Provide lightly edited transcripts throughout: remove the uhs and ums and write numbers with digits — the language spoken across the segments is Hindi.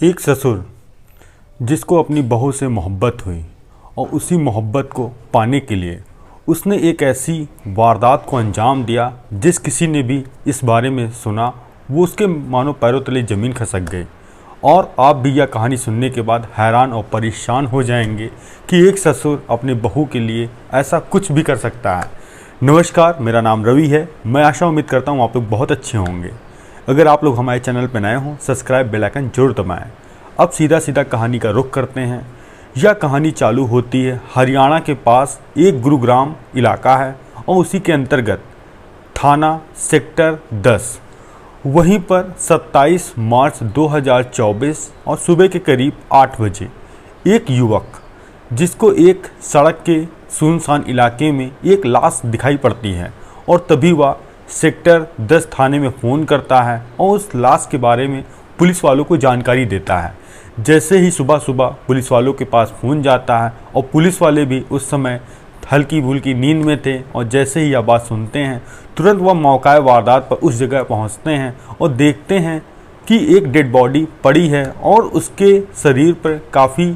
एक ससुर जिसको अपनी बहू से मोहब्बत हुई और उसी मोहब्बत को पाने के लिए उसने एक ऐसी वारदात को अंजाम दिया जिस किसी ने भी इस बारे में सुना वो उसके मानो पैरों तले ज़मीन खिसक गई। और आप भी यह कहानी सुनने के बाद हैरान और परेशान हो जाएंगे कि एक ससुर अपने बहू के लिए ऐसा कुछ भी कर सकता है। नमस्कार, मेरा नाम रवि है। मैं आशा उम्मीद करता हूँ आप लोग बहुत अच्छे होंगे। अगर आप लोग हमारे चैनल पर नए हों, सब्सक्राइब बेल आइकन जरूर दबाएं। अब सीधा कहानी का रुख करते हैं। यह कहानी चालू होती है हरियाणा के पास एक गुरुग्राम इलाका है और उसी के अंतर्गत थाना सेक्टर 10। वहीं पर 27 मार्च 2024 और सुबह के करीब 8 बजे एक युवक जिसको एक सड़क के सुनसान इलाके में एक लाश दिखाई पड़ती है और तभी वह सेक्टर 10 थाने में फ़ोन करता है और उस लाश के बारे में पुलिस वालों को जानकारी देता है। जैसे ही सुबह सुबह पुलिस वालों के पास फ़ोन जाता है और पुलिस वाले भी उस समय हल्की फुल्की नींद में थे और जैसे ही यह बात सुनते हैं तुरंत वह मौका वारदात पर उस जगह पहुंचते हैं और देखते हैं कि एक डेड बॉडी पड़ी है और उसके शरीर पर काफ़ी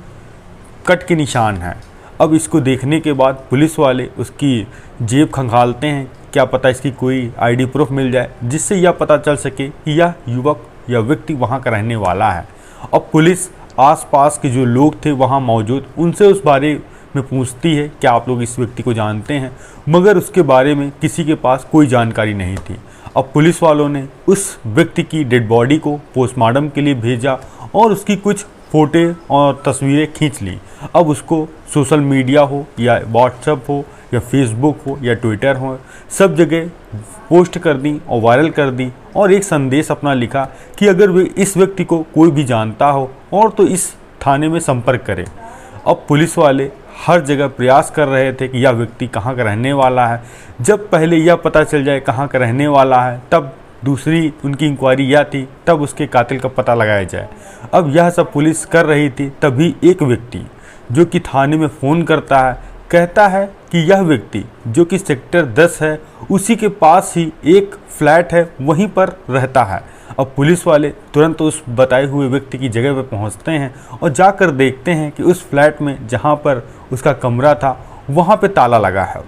कट के निशान हैं। अब इसको देखने के बाद पुलिस वाले उसकी जेब खंगालते हैं, क्या पता इसकी कोई आईडी प्रूफ मिल जाए जिससे यह पता चल सके कि यह युवक या व्यक्ति वहां का रहने वाला है। अब पुलिस आसपास के जो लोग थे वहां मौजूद उनसे उस बारे में पूछती है, क्या आप लोग इस व्यक्ति को जानते हैं, मगर उसके बारे में किसी के पास कोई जानकारी नहीं थी। अब पुलिस वालों ने उस व्यक्ति की डेड बॉडी को पोस्टमार्टम के लिए भेजा और उसकी कुछ फ़ोटो और तस्वीरें खींच ली। अब उसको सोशल मीडिया हो या व्हाट्सएप हो या फेसबुक हो या ट्विटर हो, सब जगह पोस्ट कर दी और वायरल कर दी और एक संदेश अपना लिखा कि अगर वे इस व्यक्ति को कोई भी जानता हो और तो इस थाने में संपर्क करे। अब पुलिस वाले हर जगह प्रयास कर रहे थे कि यह व्यक्ति कहाँ का रहने वाला है। जब पहले यह पता चल जाए कहाँ का रहने वाला है तब दूसरी उनकी इंक्वायरी यह थी, तब उसके कातिल का पता लगाया जाए। अब यह सब पुलिस कर रही थी, तभी एक व्यक्ति जो कि थाने में फ़ोन करता है, कहता है कि यह व्यक्ति जो कि सेक्टर 10 है उसी के पास ही एक फ्लैट है, वहीं पर रहता है। अब पुलिस वाले तुरंत उस बताए हुए व्यक्ति की जगह पर पहुंचते हैं और जाकर देखते हैं कि उस फ्लैट में जहां पर उसका कमरा था वहां पे ताला लगा है।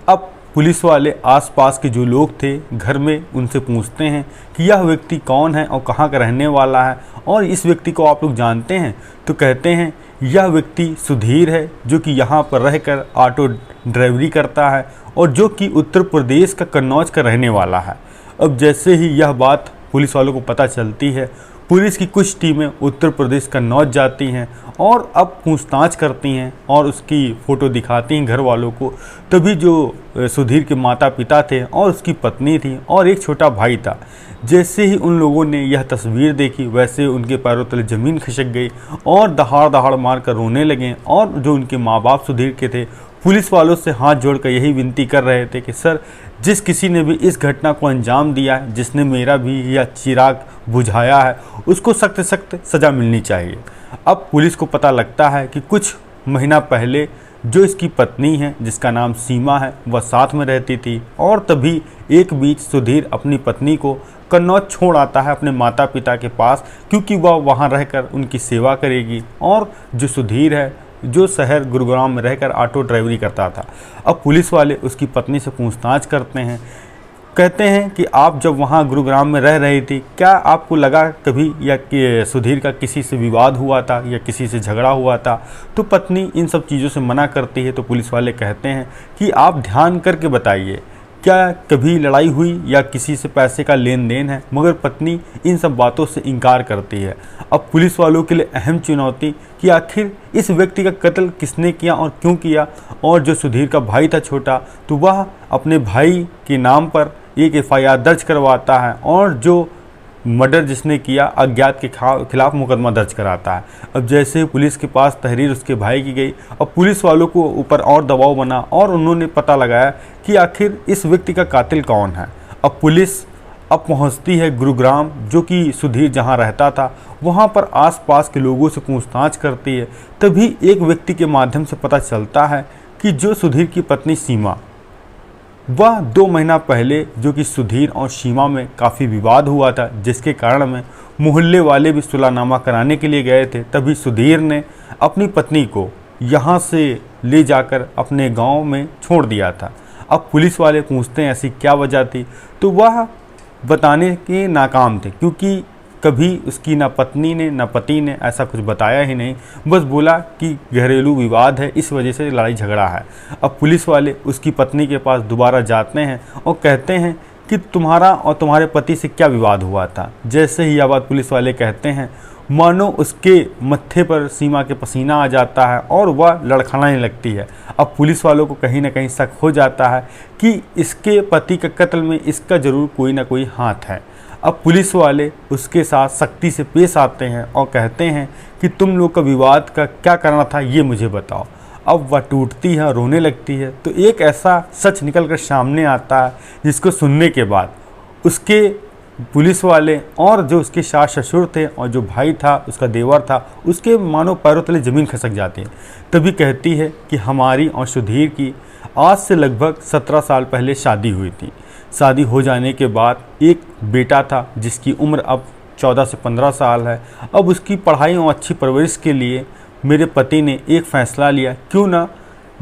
अब पुलिस वाले आसपास के जो लोग थे घर में उनसे पूछते हैं कि यह व्यक्ति कौन है और कहाँ का रहने वाला है और इस व्यक्ति को आप लोग जानते हैं। तो कहते हैं यह व्यक्ति सुधीर है जो कि यहाँ पर रहकर ऑटो ड्राइवरी करता है और जो कि उत्तर प्रदेश का कन्नौज का रहने वाला है। अब जैसे ही यह बात पुलिस वालों को पता चलती है, पुलिस की कुछ टीमें उत्तर प्रदेश कन्नौज जाती हैं और अब पूछताछ करती हैं और उसकी फ़ोटो दिखाती हैं घर वालों को। तभी जो सुधीर के माता पिता थे और उसकी पत्नी थी और एक छोटा भाई था, जैसे ही उन लोगों ने यह तस्वीर देखी वैसे उनके पैरों तले ज़मीन खिसक गई और दहाड़ दहाड़ मार कर रोने लगे। और जो उनके माँ बाप सुधीर के थे पुलिस वालों से हाथ जोड़कर यही विनती कर रहे थे कि सर, जिस किसी ने भी इस घटना को अंजाम दिया है, जिसने मेरा भी यह चिराग बुझाया है, उसको सख्त सख्त सज़ा मिलनी चाहिए। अब पुलिस को पता लगता है कि कुछ महीना पहले जो इसकी पत्नी है जिसका नाम सीमा है वह साथ में रहती थी और तभी एक बीच सुधीर अपनी पत्नी को कन्नौज छोड़ आता है अपने माता पिता के पास, क्योंकि वह वहां रहकर उनकी सेवा करेगी। और जो सुधीर है जो शहर गुरुग्राम में रहकर ऑटो ड्राइवरी करता था। अब पुलिस वाले उसकी पत्नी से पूछताछ करते हैं, कहते हैं कि आप जब वहाँ गुरुग्राम में रह रही थी क्या आपको लगा कभी या कि सुधीर का किसी से विवाद हुआ था या किसी से झगड़ा हुआ था। तो पत्नी इन सब चीज़ों से मना करती है। तो पुलिस वाले कहते हैं कि आप ध्यान करके बताइए, क्या कभी लड़ाई हुई या किसी से पैसे का लेन देन है। मगर पत्नी इन सब बातों से इनकार करती है। अब पुलिस वालों के लिए अहम चुनौती कि आखिर इस व्यक्ति का कत्ल किसने किया और क्यों किया। और जो सुधीर का भाई था छोटा, तो वह अपने भाई के नाम पर एक FIR दर्ज करवाता है और जो मर्डर जिसने किया अज्ञात के खिलाफ मुकदमा दर्ज कराता है। अब जैसे ही पुलिस के पास तहरीर उसके भाई की गई, अब पुलिस वालों को ऊपर और दबाव बना और उन्होंने पता लगाया कि आखिर इस व्यक्ति का कातिल कौन है। अब पुलिस पहुंचती है गुरुग्राम, जो कि सुधीर जहां रहता था, वहां पर आसपास के लोगों से पूछताछ करती है। तभी एक व्यक्ति के माध्यम से पता चलता है कि जो सुधीर की पत्नी सीमा वह 2 महीना पहले जो कि सुधीर और सीमा में काफ़ी विवाद हुआ था, जिसके कारण में मोहल्ले वाले भी सुलहनामा कराने के लिए गए थे। तभी सुधीर ने अपनी पत्नी को यहाँ से ले जाकर अपने गांव में छोड़ दिया था। अब पुलिस वाले पूछते हैं ऐसी क्या वजह थी, तो वह बताने के नाकाम थे, क्योंकि कभी उसकी ना पत्नी ने ना पति ने ऐसा कुछ बताया ही नहीं। बस बोला कि घरेलू विवाद है, इस वजह से लड़ाई झगड़ा है। अब पुलिस वाले उसकी पत्नी के पास दोबारा जाते हैं और कहते हैं कि तुम्हारा और तुम्हारे पति से क्या विवाद हुआ था। जैसे ही यह बात पुलिस वाले कहते हैं, मानो उसके मत्थे पर सीमा के पसीना आ जाता है और वह लड़खड़ाने लगती है। अब पुलिस वालों को कहीं ना कहीं शक हो जाता है कि इसके पति के कत्ल में इसका ज़रूर कोई ना कोई हाथ है। अब पुलिस वाले उसके साथ सख्ती से पेश आते हैं और कहते हैं कि तुम लोग का विवाद का क्या करना था, ये मुझे बताओ। अब वह टूटती है, रोने लगती है। तो एक ऐसा सच निकल कर सामने आता है जिसको सुनने के बाद उसके पुलिस वाले और जो उसके सास ससुर थे और जो भाई था, उसका देवर था, उसके मानो पैरों तले ज़मीन खिसक जाती है। तभी कहती है कि हमारी और सुधीर की आज से लगभग 17 साल पहले शादी हुई थी। शादी हो जाने के बाद एक बेटा था जिसकी उम्र अब 14 से 15 साल है। अब उसकी पढ़ाई और अच्छी परवरिश के लिए मेरे पति ने एक फ़ैसला लिया, क्यों ना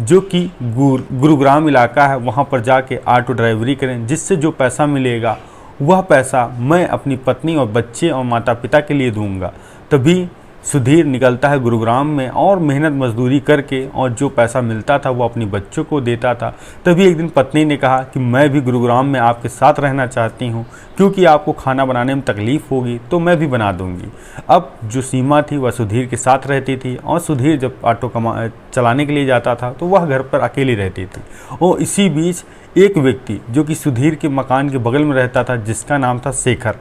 जो कि गुरुग्राम इलाका है वहाँ पर जाके ऑटो ड्राइवरी करें, जिससे जो पैसा मिलेगा वह पैसा मैं अपनी पत्नी और बच्चे और माता पिता के लिए दूंगा। तभी सुधीर निकलता है गुरुग्राम में और मेहनत मजदूरी करके और जो पैसा मिलता था वो अपनी बच्चों को देता था। तभी एक दिन पत्नी ने कहा कि मैं भी गुरुग्राम में आपके साथ रहना चाहती हूँ, क्योंकि आपको खाना बनाने में तकलीफ़ होगी तो मैं भी बना दूँगी। अब जो सीमा थी वह सुधीर के साथ रहती थी और सुधीर जब ऑटो चलाने के लिए जाता था तो वह घर पर अकेली रहती थी। और इसी बीच एक व्यक्ति जो कि सुधीर के मकान के बगल में रहता था, जिसका नाम था शेखर,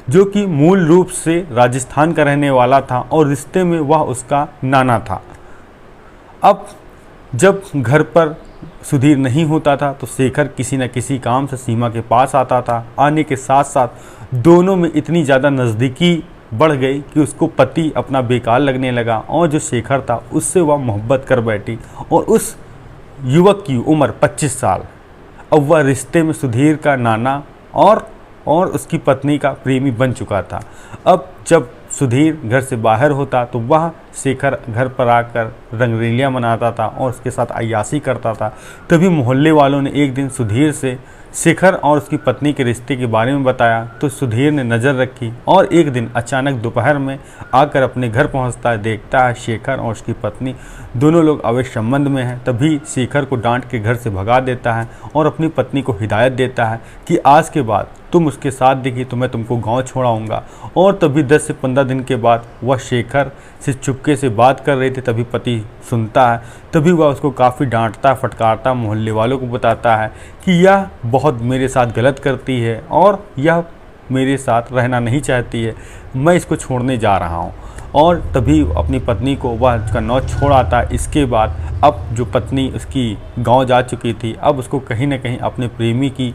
जो कि मूल रूप से राजस्थान का रहने वाला था और रिश्ते में वह उसका नाना था। अब जब घर पर सुधीर नहीं होता था तो शेखर किसी न किसी काम से सीमा के पास आता था। आने के साथ साथ दोनों में इतनी ज़्यादा नज़दीकी बढ़ गई कि उसको पति अपना बेकार लगने लगा और जो शेखर था उससे वह मोहब्बत कर बैठी और उस युवक की उम्र 25 साल। अब वह रिश्ते में सुधीर का नाना और उसकी पत्नी का प्रेमी बन चुका था। अब जब सुधीर घर से बाहर होता तो वह शेखर घर पर आकर रंगरेलियाँ मनाता था और उसके साथ अय्याशी करता था। तभी मोहल्ले वालों ने एक दिन सुधीर से शेखर और उसकी पत्नी के रिश्ते के बारे में बताया तो सुधीर ने नज़र रखी और एक दिन अचानक दोपहर में आकर अपने घर पहुंचता है। देखता है शेखर और उसकी पत्नी दोनों लोग अवैध संबंध में हैं। तभी शेखर को डांट के घर से भगा देता है और अपनी पत्नी को हिदायत देता है कि आज के बाद तुम उसके साथ दिखी तो मैं तुमको गांव छोड़ाऊंगा। और तभी 10 से 15 दिन के बाद वह शेखर से चुपके से बात कर रही थी। तभी पति सुनता है। तभी वह उसको काफ़ी डांटता, फटकारता, मोहल्ले वालों को बताता है कि यह बहुत मेरे साथ गलत करती है और यह मेरे साथ रहना नहीं चाहती है, मैं इसको छोड़ने जा रहा हूँ। और तभी अपनी पत्नी को वह उसका नौच छोड़ आता है। इसके बाद अब जो पत्नी उसकी गांव जा चुकी थी, अब उसको कहीं ना कहीं अपने प्रेमी की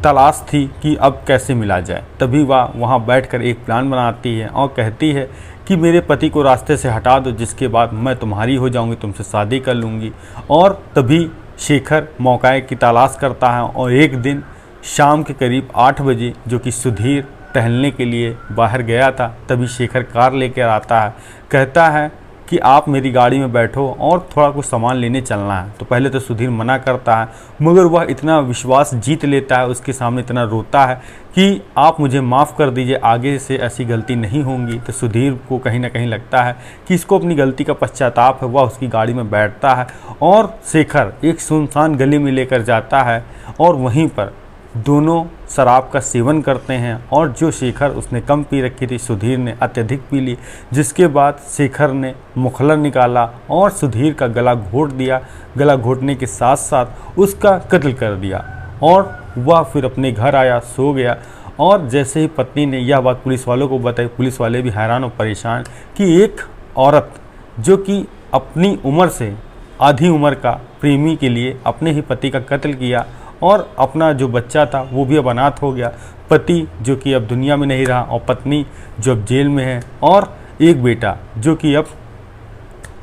तलाश थी कि अब कैसे मिला जाए। तभी वह वहाँ बैठकर एक प्लान बनाती है और कहती है कि मेरे पति को रास्ते से हटा दो, जिसके बाद मैं तुम्हारी हो जाऊंगी, तुमसे शादी कर लूँगी। और तभी शेखर मौके की तलाश करता है और एक दिन शाम के करीब 8 बजे जो कि सुधीर टहलने के लिए बाहर गया था, तभी शेखर कार लेकर आता है। कहता है कि आप मेरी गाड़ी में बैठो और थोड़ा कुछ सामान लेने चलना है। तो पहले तो सुधीर मना करता है, मगर वह इतना विश्वास जीत लेता है, उसके सामने इतना रोता है कि आप मुझे माफ़ कर दीजिए, आगे से ऐसी गलती नहीं होंगी। तो सुधीर को कहीं ना कहीं लगता है कि इसको अपनी गलती का पश्चाताप है। वह उसकी गाड़ी में बैठता है और शेखर एक सुनसान गली में लेकर जाता है और वहीं पर दोनों शराब का सेवन करते हैं। और जो शेखर उसने कम पी रखी थी, सुधीर ने अत्यधिक पी ली, जिसके बाद शेखर ने मुखलर निकाला और सुधीर का गला घोट दिया। गला घोटने के साथ साथ उसका कत्ल कर दिया और वह फिर अपने घर आया, सो गया। और जैसे ही पत्नी ने यह बात पुलिस वालों को बताई, पुलिस वाले भी हैरान और परेशान कि एक औरत जो कि अपनी उम्र से आधी उम्र का प्रेमी के लिए अपने ही पति का कत्ल किया और अपना जो बच्चा था वो भी अब अनाथ हो गया। पति जो कि अब दुनिया में नहीं रहा और पत्नी जो अब जेल में है और एक बेटा जो कि अब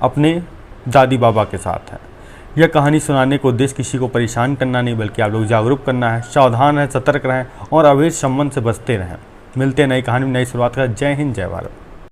अपने दादी बाबा के साथ है। यह कहानी सुनाने को उद्देश्य किसी को परेशान करना नहीं, बल्कि आप लोग जागरूक करना है। सावधान रहें, सतर्क रहें और अवैध संबंध से बचते रहें। मिलते हैं नई कहानी में नई शुरुआत का। जय हिंद, जय भारत।